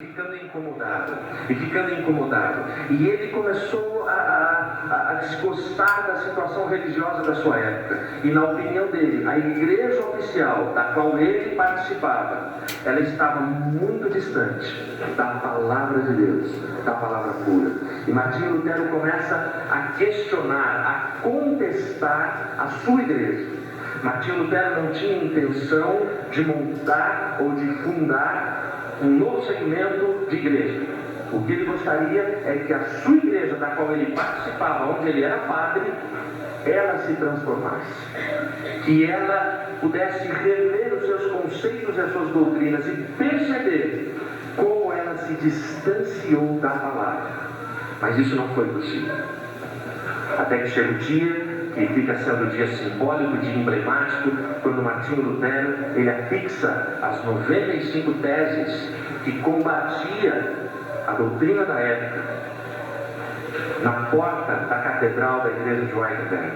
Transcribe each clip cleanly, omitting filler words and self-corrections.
ficando incomodado. E ele começou a desgostar da situação religiosa da sua época. E na opinião dele, a igreja oficial da qual ele participava, ela estava muito distante da palavra de Deus, da palavra pura. E Martinho Lutero começa a questionar, a contestar a sua igreja. Martinho Lutero não tinha intenção de montar ou de fundar um novo segmento de igreja. O que ele gostaria é que a sua igreja, da qual ele participava, onde ele era padre, ela se transformasse. Que ela pudesse rever os seus conceitos e as suas doutrinas e perceber como ela se distanciou da palavra. Mas isso não foi possível. Até que chega o dia que fica sendo o dia simbólico, o dia emblemático, quando Martinho Lutero ele afixa as 95 teses que combatia a doutrina da época na porta da catedral da igreja de Wittenberg.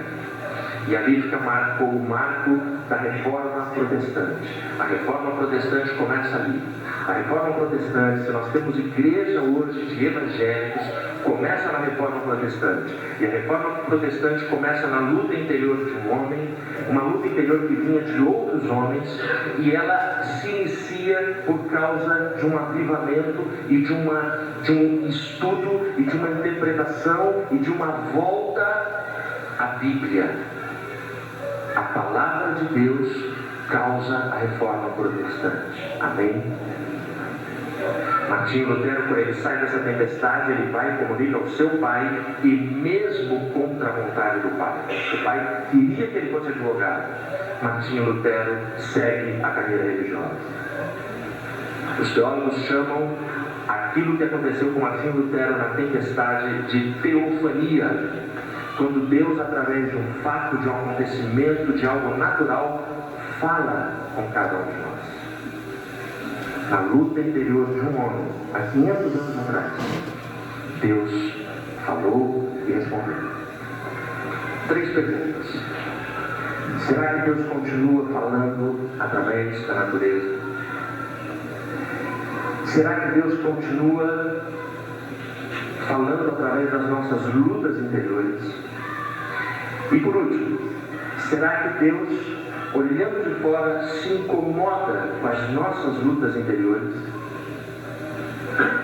E ali fica o marco da reforma protestante. A reforma protestante começa ali. A reforma protestante, se nós temos igreja hoje de evangélicos, começa na reforma protestante. E a reforma protestante começa na luta interior de um homem, uma luta interior que vinha de outros homens, e ela se inicia por causa de um avivamento e de um estudo e de uma interpretação e de uma volta à Bíblia. A palavra de Deus causa a reforma protestante. Amém? Martinho Lutero, quando ele sai dessa tempestade, ele vai e comunica ao seu pai, e mesmo contra a vontade do pai. O pai queria que ele fosse advogado. Martinho Lutero segue a carreira religiosa. Os teólogos chamam aquilo que aconteceu com Martinho Lutero na tempestade de teofania. Quando Deus, através de um fato, de um acontecimento, de algo natural, fala com cada um de nós. Na luta interior de um homem, há 500 anos atrás, Deus falou e respondeu. 3 perguntas. Será que Deus continua falando através da natureza? Será que Deus continua falando através das nossas lutas interiores? E por último, será que Deus, olhando de fora, se incomoda com as nossas lutas interiores?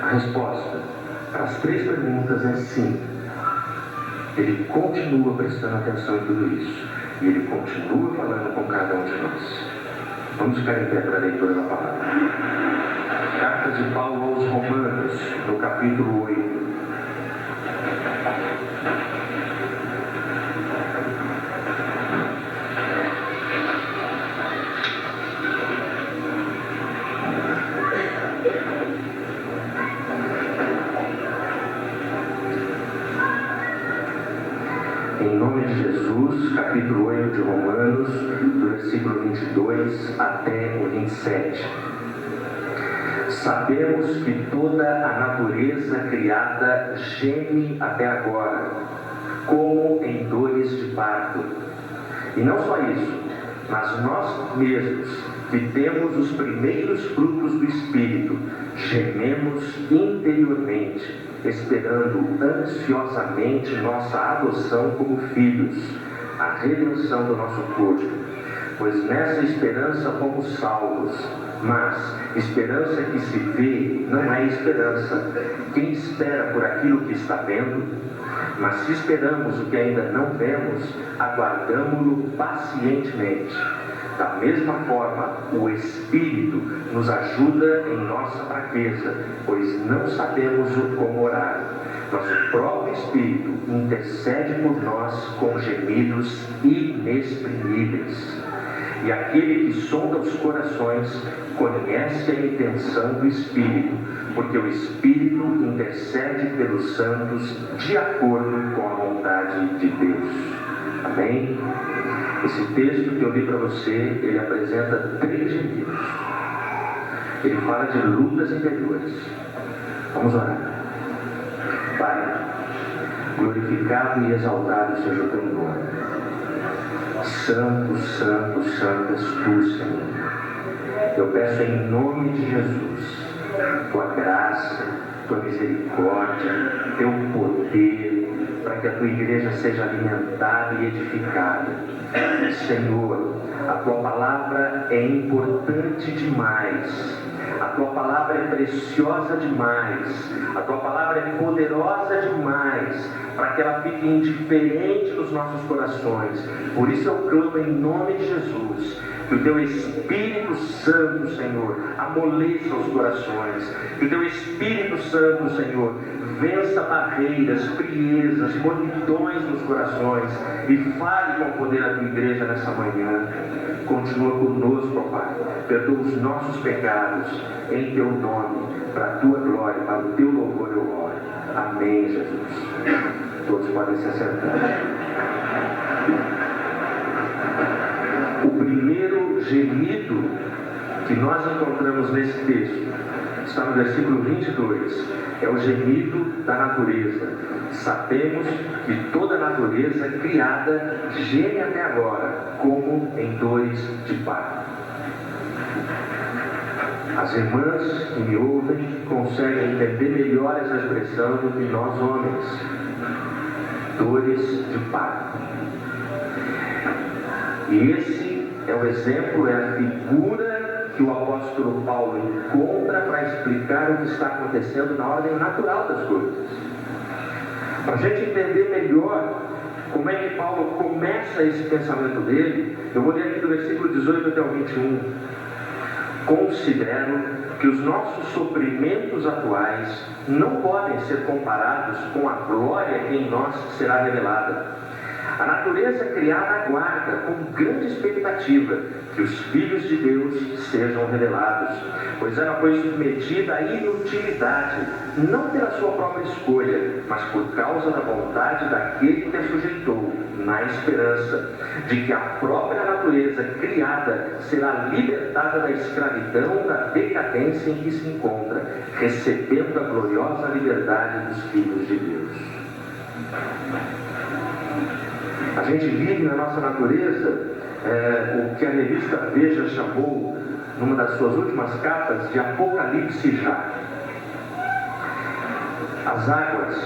A resposta para as 3 perguntas é sim. Ele continua prestando atenção em tudo isso. E ele continua falando com cada um de nós. Vamos ficar em pé para a leitura da palavra. Carta de Paulo aos Romanos, no capítulo 8. Em nome de Jesus, capítulo 8 de Romanos, do versículo 22 até o 27. Sabemos que toda a natureza criada geme até agora, como em dores de parto. E não só isso, mas nós mesmos, que temos os primeiros frutos do Espírito, gememos interiormente, esperando ansiosamente nossa adoção como filhos, a redenção do nosso corpo. Pois nessa esperança fomos salvos. Mas esperança que se vê não é esperança. Quem espera por aquilo que está vendo? Mas se esperamos o que ainda não vemos, aguardamo-lo pacientemente. Da mesma forma, o Espírito nos ajuda em nossa fraqueza, pois não sabemos como orar. Nosso próprio Espírito intercede por nós com gemidos inexprimíveis. E aquele que sonda os corações conhece a intenção do Espírito, porque o Espírito intercede pelos santos de acordo com a vontade de Deus. Amém? Esse texto que eu li para você, ele apresenta 3 gemidos. Ele fala de lutas interiores. Vamos orar. Pai, glorificado e exaltado seja o teu nome. Santo, santo, santo és tu, Senhor. Eu peço em nome de Jesus tua graça, tua misericórdia, teu poder, para que a tua igreja seja alimentada e edificada. Senhor, a tua palavra é importante demais. A tua palavra é preciosa demais, a tua palavra é poderosa demais, para que ela fique indiferente nos nossos corações. Por isso eu clamo em nome de Jesus, que o teu Espírito Santo, Senhor, amoleça os corações, que o teu Espírito Santo, Senhor, vença barreiras, friezas, multidões nos corações e fale com o poder da tua igreja nessa manhã. Continua conosco, ó Pai, perdoa os nossos pecados em teu nome, para a tua glória, para o teu louvor eu oro. Amém, Jesus. Todos podem se assentar. O primeiro gemido que nós encontramos nesse texto está no versículo 22. É o gemido da natureza. Sabemos que toda a natureza criada geme até agora, como em dores de parto. As irmãs que me ouvem conseguem entender melhor essa expressão do que nós homens. Dores de parto. E esse é o exemplo, é a figura que o apóstolo Paulo encontra para explicar o que está acontecendo na ordem natural das coisas. Para a gente entender melhor como é que Paulo começa esse pensamento dele, eu vou ler aqui do versículo 18 até o 21. Considero que os nossos sofrimentos atuais não podem ser comparados com a glória que em nós será revelada. A natureza criada aguarda com grande expectativa que os filhos de Deus sejam revelados, pois ela foi submetida à inutilidade, não pela sua própria escolha, mas por causa da vontade daquele que a sujeitou, na esperança de que a própria natureza criada será libertada da escravidão, da decadência em que se encontra, recebendo a gloriosa liberdade dos filhos de Deus. A gente vive na nossa natureza o que a revista Veja chamou, numa das suas últimas capas, de apocalipse já. As águas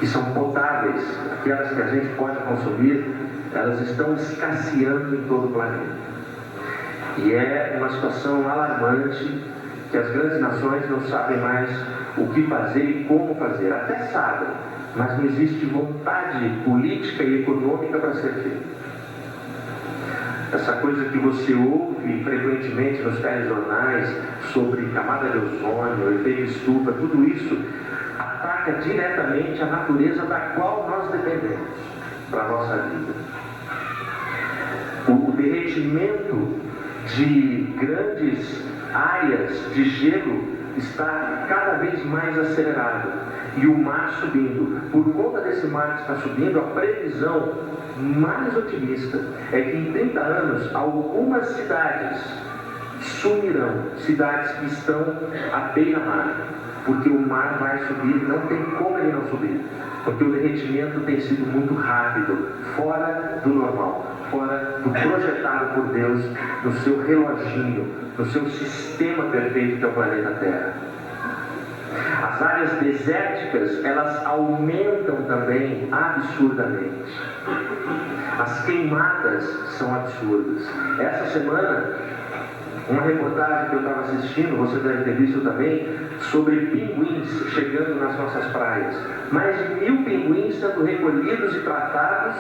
que são potáveis, aquelas que a gente pode consumir, elas estão escasseando em todo o planeta. E é uma situação alarmante que as grandes nações não sabem mais o que fazer e como fazer. Até sabem, mas não existe vontade política e econômica para ser feito. Essa coisa que você ouve frequentemente nos telejornais sobre camada de ozônio, efeito estufa, tudo isso ataca diretamente a natureza da qual nós dependemos para a nossa vida. O derretimento de grandes áreas de gelo está cada vez mais acelerado e o mar subindo. Por conta desse mar que está subindo, a previsão mais otimista é que em 30 anos algumas cidades sumirão, cidades que estão à beira-mar, porque o mar vai subir, não tem como ele não subir, porque o derretimento tem sido muito rápido, fora do normal, fora do projetado por Deus no seu reloginho, no seu sistema perfeito que é o planeta Terra. As áreas desérticas, elas aumentam também absurdamente. As queimadas são absurdas. Essa semana, uma reportagem que eu estava assistindo, você deve ter visto também, sobre pinguins chegando nas nossas praias. Mais de 1000 pinguins sendo recolhidos e tratados,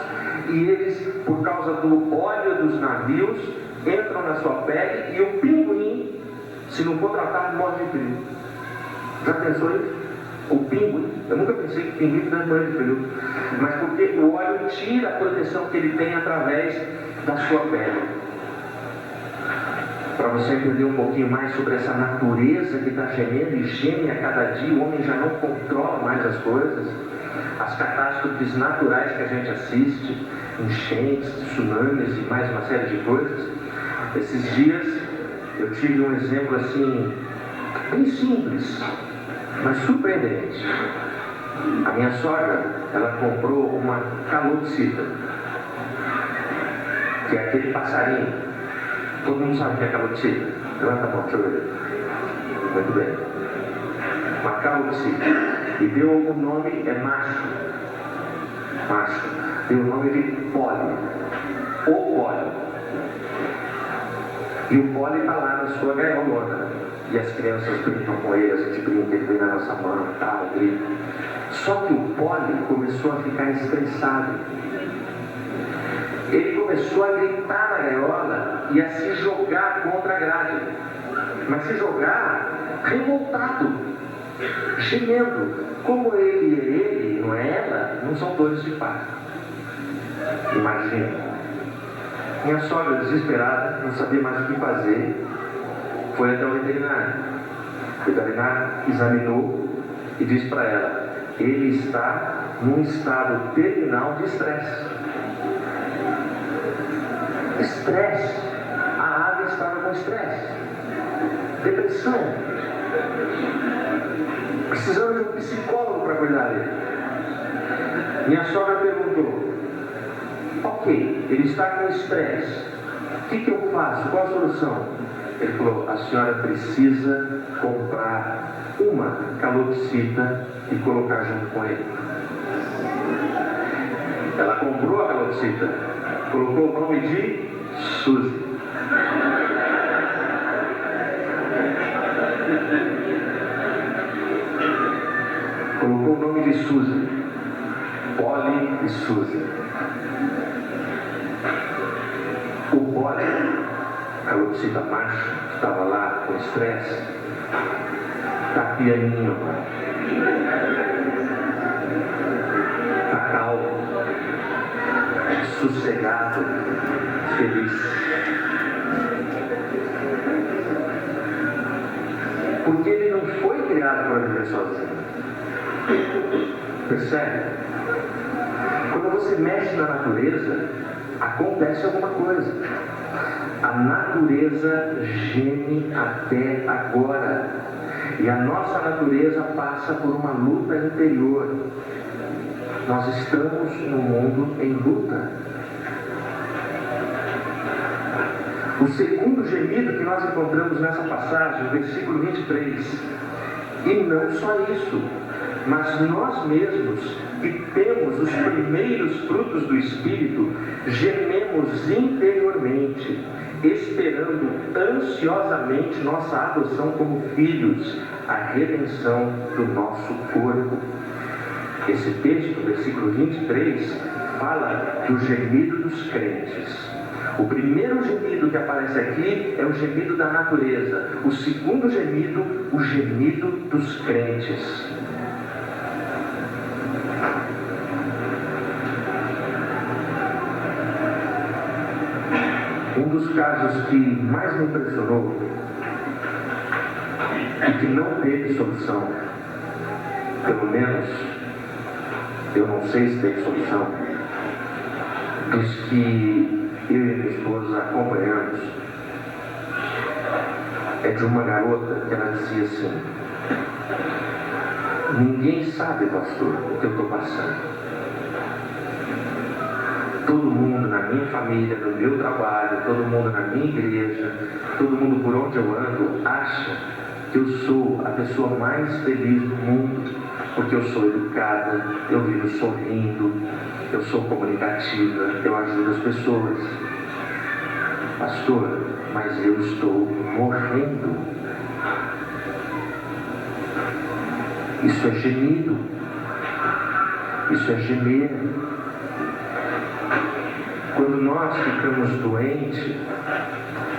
e eles, por causa do óleo dos navios, entram na sua pele, e o pinguim, se não for tratado, morre de frio. Já pensou isso? O pinguim, eu nunca pensei que pinguim pudesse morrer de frio, mas porque o óleo tira a proteção que ele tem através da sua pele. Para você entender um pouquinho mais sobre essa natureza que está gemendo e geme a cada dia, o homem já não controla mais as coisas, as catástrofes naturais que a gente assiste, enchentes, tsunamis e mais uma série de coisas. Esses dias eu tive um exemplo assim, bem simples, mas surpreendente. A minha sogra, ela comprou uma calopsita, que é aquele passarinho. Todo mundo sabe o que é calopsita? Levanta a mão, deixa eu ver. Muito bem. calopsita. E deu o nome, é macho. Deu o nome de Poli. O Poli. E o Poli está lá na sua gaiola. E as crianças brincam com ele, a gente brinca, ele vem na nossa mão, tal, grita. Só que o Poli começou a ficar estressado. Ele começou a gritar na gaiola e a se jogar contra a grade. Mas se jogar revoltado, gemendo. Como ele é ele, não é ela, não são dois de fato. Imagina. Minha sogra, desesperada, não sabia mais o que fazer, foi até o veterinário. O veterinário examinou e disse para ela: ele está num estado terminal de estresse. Estresse. A ave estava com estresse. Depressão. Precisando de um psicólogo para cuidar dele. Minha sogra perguntou: ok, ele está com estresse. O que eu faço? Qual a solução? Ele falou: a senhora precisa comprar uma calopsita e colocar junto com ele. Ela comprou a calopsita, colocou o nome de Suzy. Colocou o nome de Suzy. Poli e Suzy. O Poli, calopsita macho, estava lá com estresse, está pianinho, está calmo, sossegado, feliz. Porque ele não foi criado para viver sozinho. Percebe? Quando você mexe na natureza, acontece alguma coisa. A natureza geme até agora. E a nossa natureza passa por uma luta interior. Nós estamos no mundo em luta. O segundo gemido que nós encontramos nessa passagem, no versículo 23. E não só isso, mas nós mesmos, que temos os primeiros frutos do Espírito, gememos interiormente, esperando ansiosamente nossa adoção como filhos, a redenção do nosso corpo. Esse texto, versículo 23, fala do gemido dos crentes. O primeiro gemido que aparece aqui é o gemido da natureza. O segundo gemido, o gemido dos crentes. Um dos casos que mais me impressionou e que não teve solução, pelo menos eu não sei se teve solução, dos que eu e minha esposa acompanhamos, é de uma garota que ela dizia assim: ninguém sabe, pastor, o que eu estou passando. Todo mundo na minha família, no meu trabalho, todo mundo na minha igreja, todo mundo por onde eu ando, acha que eu sou a pessoa mais feliz do mundo, porque eu sou educada, eu vivo sorrindo, eu sou comunicativa, eu ajudo as pessoas. Pastor, mas eu estou morrendo. Isso é gemido. Isso é gemer. Quando nós ficamos doentes,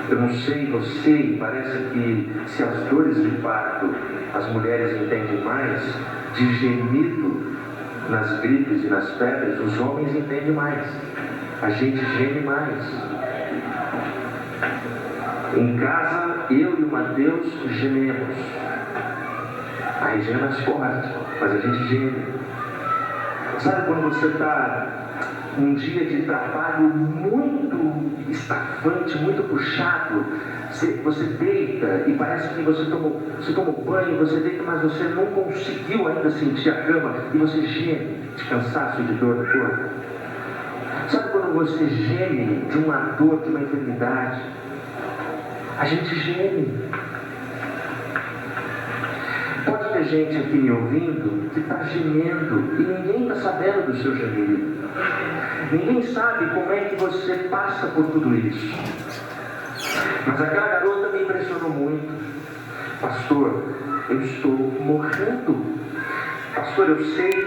eu não sei você, parece que se as dores de parto as mulheres entendem mais, de gemido nas gripes e nas febres, os homens entendem mais. A gente geme mais. Em casa, eu e o Mateus gememos. Aí geme mais forte, mas a gente geme. Sabe quando você está um dia de trabalho muito estafante, muito puxado, você deita e parece que você tomou banho, você deita, mas você não conseguiu ainda sentir a cama e você geme de cansaço e de dor no corpo? Sabe quando você geme de uma dor, de uma enfermidade? A gente geme. Pode muita gente aqui me ouvindo que está gemendo e ninguém está sabendo do seu gemido. Ninguém sabe como é que você passa por tudo isso. Mas aquela garota me impressionou muito. Pastor, eu estou morrendo. Pastor, eu sei que